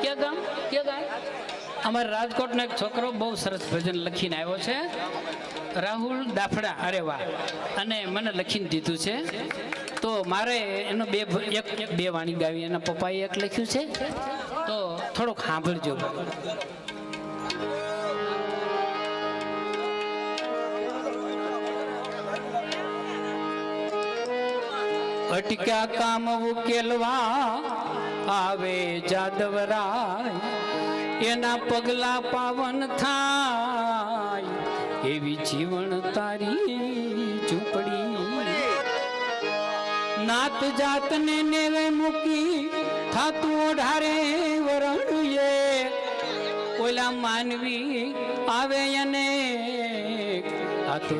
ક્યાં ગામ અમારા રાજકોટનો એક છોકરો બહુ સરસ ભજન લખીને આવ્યો છે, રાહુલ દાફડા. અરે વાહ! અને મને લખીને દીધું છે, તો મારે એનો બે વાણી ગાવી. એના પપ્પાએ એક લખ્યું છે, તો થોડુંક સાંભળજો. અટક્યા કામ ઉકેલવા આવે જાદવરાય, એના પગલા પાવન થાય, એવી જીવન તારી ઝૂંપડી. નાત જાતને નેવે મૂકી થાતું ઓઢારે વરણુએ, ઓલા માનવી આવે અને આ તો